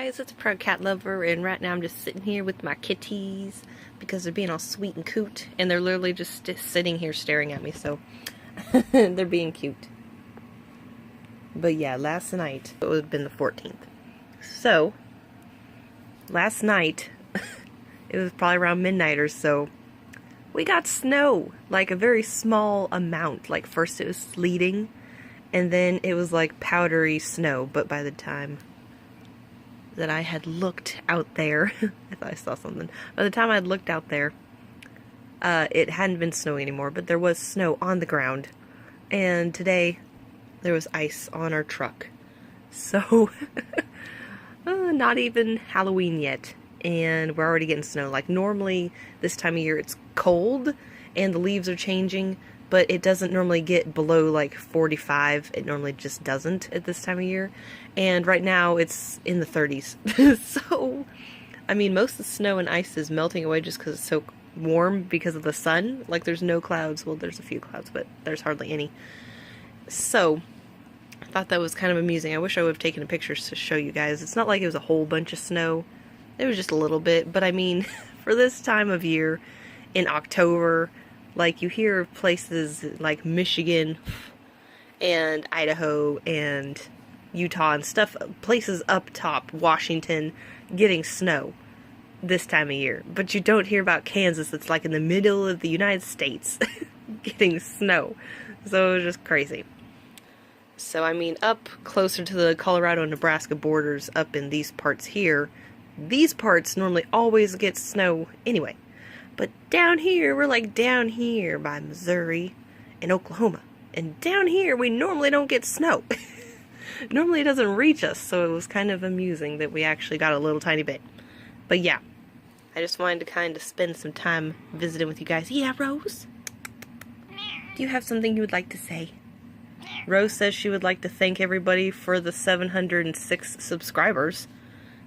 guys, it's Proud Cat Lover, and right now I'm just sitting here with my kitties because they're being all sweet and cute, and they're literally just sitting here staring at me, so they're being cute. But yeah, last night, it would have been the 14th. So, last night, it was probably around midnight or so, we got snow, like a very small amount. Like first it was sleeting, and then it was like powdery snow, but by the time that I had looked out there, I thought I saw something. By the time I had looked out there, it hadn't been snowing anymore, but there was snow on the ground. And today, there was ice on our truck. So, not even Halloween yet, and we're already getting snow. Like normally, this time of year, it's cold, and the leaves are changing, but it doesn't normally get below like 45. It normally just doesn't at this time of year. And right now it's in the 30s. So, I mean, most of the snow and ice is melting away just because it's so warm because of the sun. Like there's no clouds. Well, there's a few clouds, but there's hardly any. So, I thought that was kind of amusing. I wish I would have taken a picture to show you guys. It's not like it was a whole bunch of snow. It was just a little bit. But I mean, for this time of year, in October, like you hear of places like Michigan and Idaho and Utah and stuff, places up top, Washington, getting snow this time of year. But you don't hear about Kansas that's like in the middle of the United States getting snow. So it was just crazy. So I mean, up closer to the Colorado-Nebraska borders, up in these parts here, these parts normally always get snow anyway. But down here, we're like down here by Missouri and Oklahoma. And down here, we normally don't get snow. Normally it doesn't reach us, so it was kind of amusing that we actually got a little tiny bit. But yeah, I just wanted to kind of spend some time visiting with you guys. Yeah, Rose? Do you have something you would like to say? Rose says she would like to thank everybody for the 706 subscribers,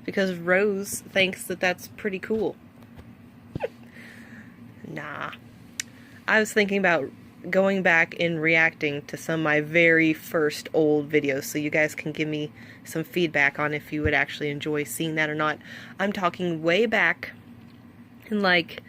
because Rose thinks that that's pretty cool. Nah. I was thinking about going back and reacting to some of my very first old videos so you guys can give me some feedback on if you would actually enjoy seeing that or not. I'm talking way back in like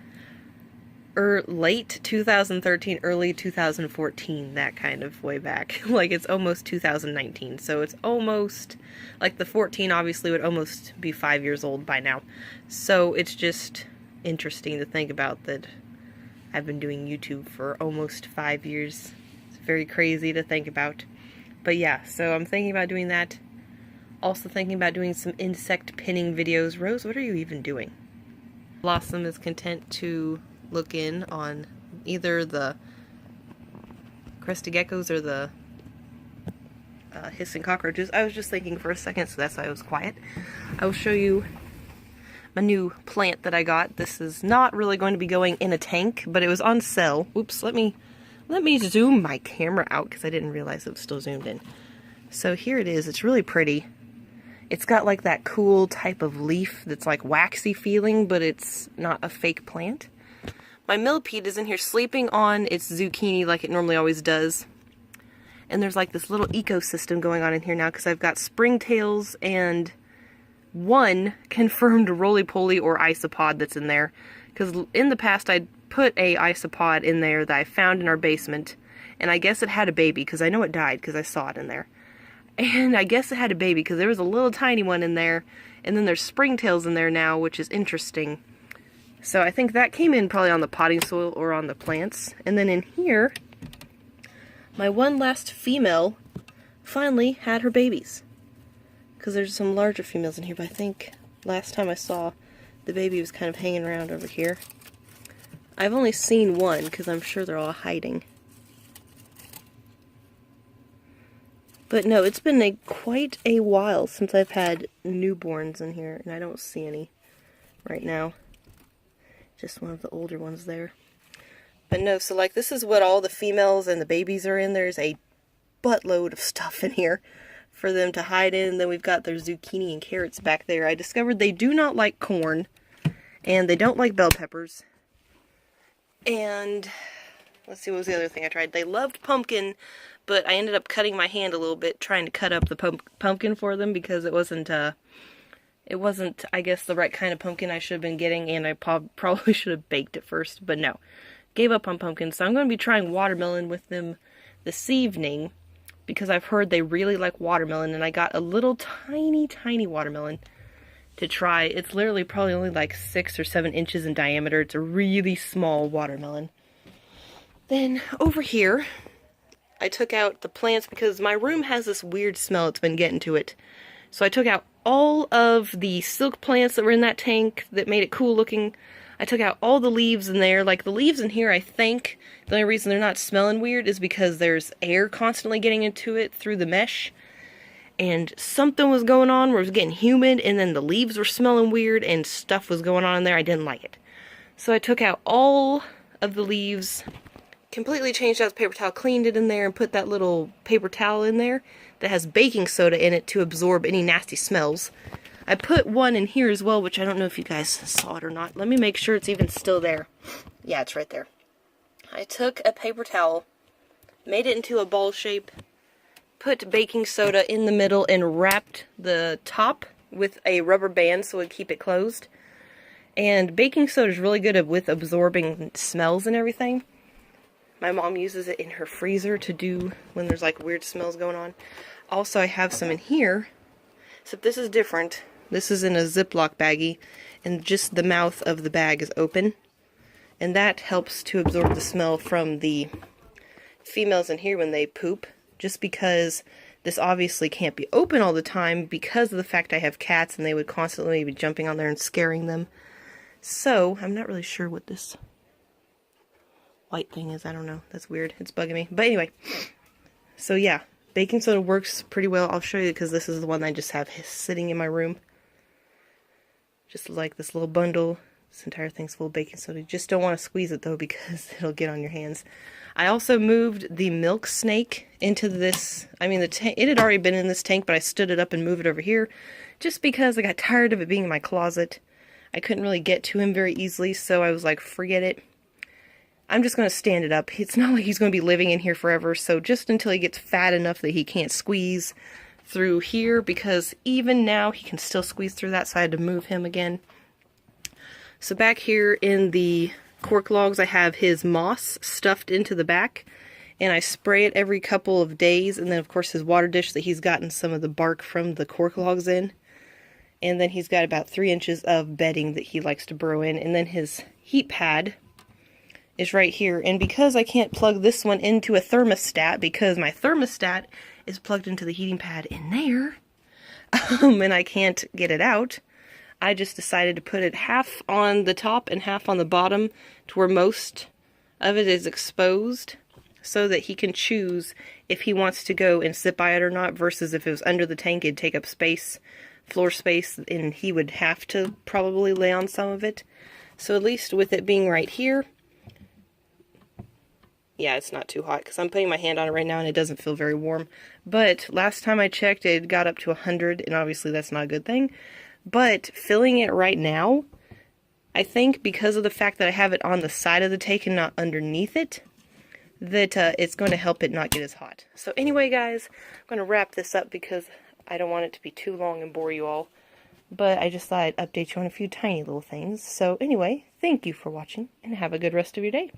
late 2013, early 2014, that kind of way back. Like it's almost 2019, so it's almost, like the 14 obviously would almost be 5 years old by now. So it's just interesting to think about that I've been doing YouTube for almost 5 years. It's very crazy to think about. But yeah, so I'm thinking about doing that. Also thinking about doing some insect pinning videos. Rose, what are you even doing? Blossom is content to look in on either the crested geckos or the hissing cockroaches. I was just thinking for a second, so that's why I was quiet. I will show you my new plant that I got. This is not really going to be going in a tank, but it was on sale. Oops, let me zoom my camera out because I didn't realize it was still zoomed in. So here it is. It's really pretty. It's got like that cool type of leaf that's like waxy feeling, but it's not a fake plant. My millipede is in here sleeping on its zucchini like it normally always does. And there's like this little ecosystem going on in here now because I've got springtails and one confirmed roly-poly or isopod that's in there. Because in the past I'd put a isopod in there that I found in our basement, and I guess it had a baby because I know it died because I saw it in there. And I guess it had a baby because there was a little tiny one in there, and then there's springtails in there now, which is interesting. So I think that came in probably on the potting soil or on the plants. And then in here, my one last female finally had her babies. Because there's some larger females in here, but I think last time I saw the baby was kind of hanging around over here. I've only seen one because I'm sure they're all hiding. But no, it's been quite a while since I've had newborns in here, and I don't see any right now. Just one of the older ones there. But no, so like this is what all the females and the babies are in. There's a buttload of stuff in here for them to hide in. And then we've got their zucchini and carrots back there. I discovered they do not like corn, and they don't like bell peppers. And let's see, what was the other thing I tried? They loved pumpkin, but I ended up cutting my hand a little bit trying to cut up the pumpkin for them because it wasn't It wasn't, I guess, the right kind of pumpkin I should have been getting, and I probably should have baked it first, but no. Gave up on pumpkins, so I'm going to be trying watermelon with them this evening, because I've heard they really like watermelon, and I got a little tiny watermelon to try. It's literally probably only like 6 or 7 inches in diameter. It's a really small watermelon. Then over here, I took out the plants because my room has this weird smell. It's been getting to it. So I took out all of the silk plants that were in that tank that made it cool looking. I took out all the leaves in there. Like, the leaves in here, I think, the only reason they're not smelling weird is because there's air constantly getting into it through the mesh. And something was going on where it was getting humid, and then the leaves were smelling weird, and stuff was going on in there. I didn't like it. So I took out all of the leaves, completely changed out the paper towel, cleaned it in there, and put that little paper towel in there that has baking soda in it to absorb any nasty smells. I put one in here as well, which I don't know if you guys saw it or not. Let me make sure it's even still there. Yeah, it's right there. I took a paper towel, made it into a ball shape, put baking soda in the middle, and wrapped the top with a rubber band so it would keep it closed. And baking soda is really good with absorbing smells and everything. My mom uses it in her freezer to do when there's like weird smells going on. Also, I have some in here, except this is different. This is in a Ziploc baggie, and just the mouth of the bag is open. And that helps to absorb the smell from the females in here when they poop. Just because this obviously can't be open all the time because of the fact I have cats and they would constantly be jumping on there and scaring them. So, I'm not really sure what this white thing is. I don't know. That's weird. It's bugging me. But anyway. So yeah, baking soda works pretty well. I'll show you because this is the one I just have sitting in my room. Just like this little bundle. This entire thing's full of baking soda. You just don't want to squeeze it though because it'll get on your hands. I also moved the milk snake into this. I mean, it had already been in this tank, but I stood it up and moved it over here just because I got tired of it being in my closet. I couldn't really get to him very easily, so I was like, forget it. I'm just going to stand it up. It's not like he's going to be living in here forever, so just until he gets fat enough that he can't squeeze through here, because even now he can still squeeze through that, so I had to move him again. So back here in the cork logs, I have his moss stuffed into the back, and I spray it every couple of days, and then of course his water dish that he's gotten some of the bark from the cork logs in. And then he's got about 3 inches of bedding that he likes to burrow in, and then his heat pad is right here. And because I can't plug this one into a thermostat, because my thermostat is plugged into the heating pad in there, and I can't get it out, I just decided to put it half on the top and half on the bottom to where most of it is exposed, so that he can choose if he wants to go and sit by it or not, versus if it was under the tank, it'd take up space, floor space, and he would have to probably lay on some of it. So at least with it being right here, yeah, it's not too hot because I'm putting my hand on it right now and it doesn't feel very warm. But last time I checked, it got up to 100, and obviously that's not a good thing. But filling it right now, I think because of the fact that I have it on the side of the tank and not underneath it, that it's going to help it not get as hot. So anyway, guys, I'm going to wrap this up because I don't want it to be too long and bore you all. But I just thought I'd update you on a few tiny little things. So anyway, thank you for watching, and have a good rest of your day.